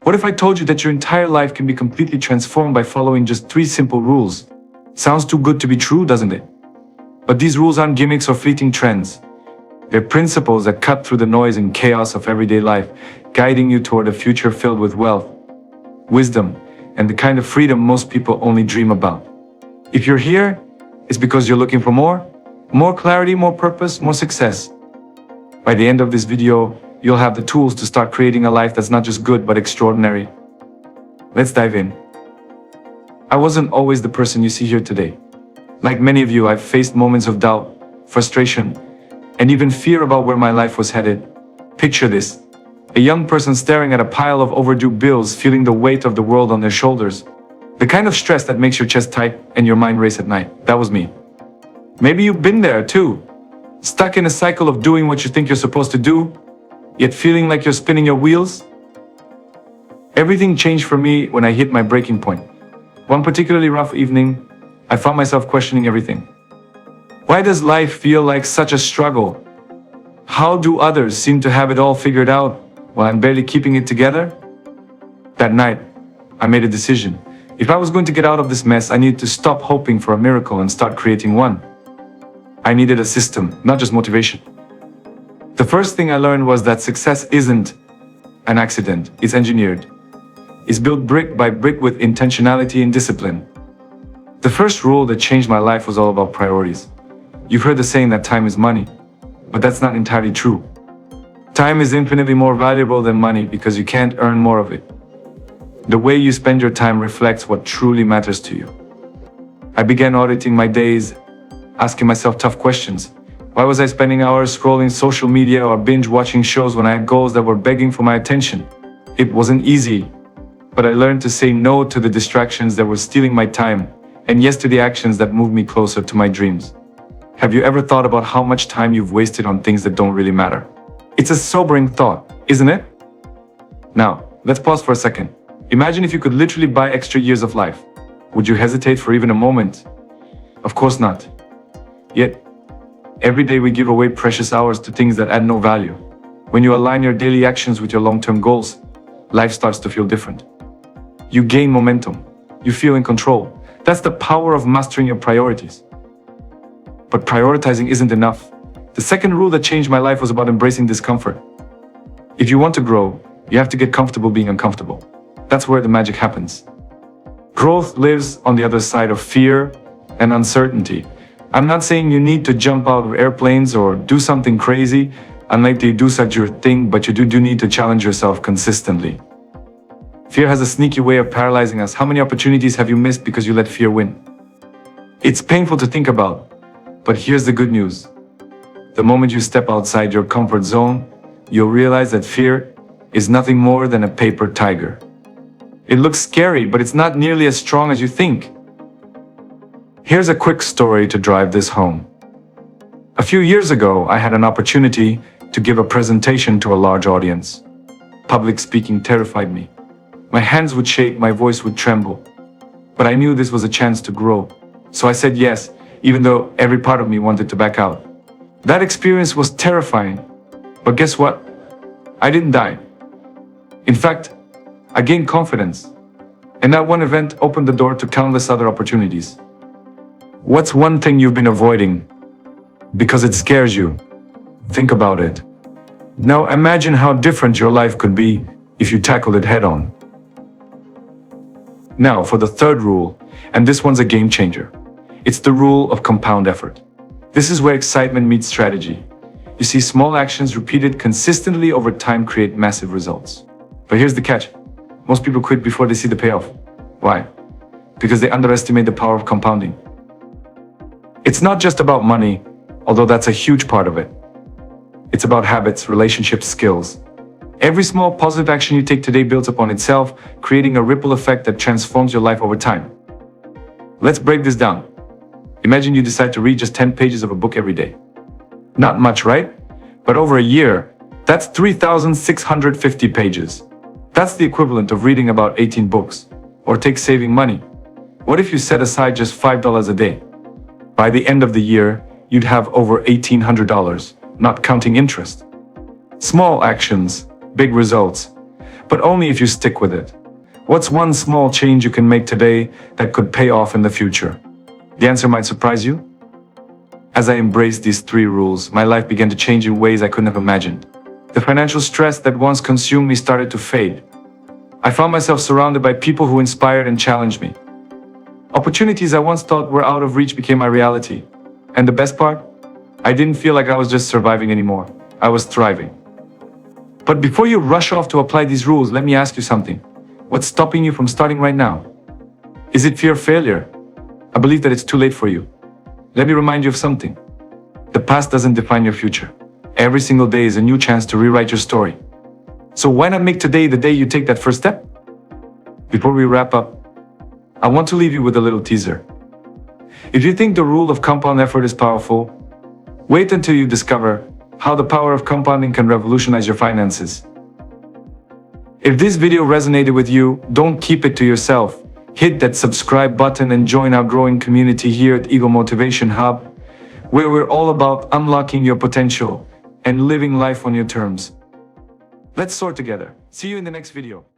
What if I told you that your entire life can be completely transformed by following just 3 simple rules? Sounds too good to be true, doesn't it? But these rules aren't gimmicks or fleeting trends. They're principles that cut through the noise and chaos of everyday life, guiding you toward a future filled with wealth, wisdom, and the kind of freedom most people only dream about. If you're here, it's because you're looking for more clarity, more purpose, more success. By the end of this video, you'll have the tools to start creating a life that's not just good, but extraordinary. Let's dive in. I wasn't always the person you see here today. Like many of you, I've faced moments of doubt, frustration, and even fear about where my life was headed. Picture this: a young person staring at a pile of overdue bills, feeling the weight of the world on their shoulders. The kind of stress that makes your chest tight and your mind race at night. That was me. Maybe you've been there too. Stuck in a cycle of doing what you think you're supposed to do, yet feeling like you're spinning your wheels? Everything changed for me when I hit my breaking point. One particularly rough evening, I found myself questioning everything. Why does life feel like such a struggle? How do others seem to have it all figured out while I'm barely keeping it together? That night, I made a decision. If I was going to get out of this mess, I needed to stop hoping for a miracle and start creating one. I needed a system, not just motivation. The first thing I learned was that success isn't an accident, it's engineered. It's built brick by brick with intentionality and discipline. The first rule that changed my life was all about priorities. You've heard the saying that time is money, but that's not entirely true. Time is infinitely more valuable than money because you can't earn more of it. The way you spend your time reflects what truly matters to you. I began auditing my days, asking myself tough questions. Why was I spending hours scrolling social media or binge watching shows when I had goals that were begging for my attention? It wasn't easy, but I learned to say no to the distractions that were stealing my time, and yes to the actions that moved me closer to my dreams. Have you ever thought about how much time you've wasted on things that don't really matter? It's a sobering thought, isn't it? Now, let's pause for a second. Imagine if you could literally buy extra years of life. Would you hesitate for even a moment? Of course not. Yet, every day we give away precious hours to things that add no value. When you align your daily actions with your long-term goals, life starts to feel different. You gain momentum. You feel in control. That's the power of mastering your priorities. But prioritizing isn't enough. The second rule that changed my life was about embracing discomfort. If you want to grow, you have to get comfortable being uncomfortable. That's where the magic happens. Growth lives on the other side of fear and uncertainty. I'm not saying you need to jump out of airplanes or do something crazy, unless you do such your thing, but you do need to challenge yourself consistently. Fear has a sneaky way of paralyzing us. How many opportunities have you missed because you let fear win? It's painful to think about, but here's the good news. The moment you step outside your comfort zone, you'll realize that fear is nothing more than a paper tiger. It looks scary, but it's not nearly as strong as you think. Here's a quick story to drive this home. A few years ago, I had an opportunity to give a presentation to a large audience. Public speaking terrified me. My hands would shake, my voice would tremble. But I knew this was a chance to grow. So I said yes, even though every part of me wanted to back out. That experience was terrifying. But guess what? I didn't die. In fact, I gained confidence. And that one event opened the door to countless other opportunities. What's one thing you've been avoiding because it scares you? Think about it. Now imagine how different your life could be if you tackled it head on. Now for the third rule, and this one's a game changer. It's the rule of compound effort. This is where excitement meets strategy. You see, small actions repeated consistently over time create massive results. But here's the catch. Most people quit before they see the payoff. Why? Because they underestimate the power of compounding. It's not just about money, although that's a huge part of it. It's about habits, relationships, skills. Every small positive action you take today builds upon itself, creating a ripple effect that transforms your life over time. Let's break this down. Imagine you decide to read just 10 pages of a book every day. Not much, right? But over a year, that's 3,650 pages. That's the equivalent of reading about 18 books. Or take saving money. What if you set aside just $5 a day? By the end of the year, you'd have over $1,800, not counting interest. Small actions, big results. but only if you stick with it. What's one small change you can make today that could pay off in the future? The answer might surprise you. As I embraced these 3 rules, my life began to change in ways I couldn't have imagined. The financial stress that once consumed me started to fade. I found myself surrounded by people who inspired and challenged me. Opportunities I once thought were out of reach became my reality. And the best part? I didn't feel like I was just surviving anymore. I was thriving. But before you rush off to apply these rules, let me ask you something. What's stopping you from starting right now? Is it fear of failure? I believe that it's too late for you. Let me remind you of something. The past doesn't define your future. Every single day is a new chance to rewrite your story. So why not make today the day you take that first step? Before we wrap up, I want to leave you with a little teaser. If you think the rule of compound effort is powerful, wait until you discover how the power of compounding can revolutionize your finances. If this video resonated with you, don't keep it to yourself. Hit that subscribe button and join our growing community here at Ego Motivation Hub, where we're all about unlocking your potential and living life on your terms. Let's soar together. See you in the next video.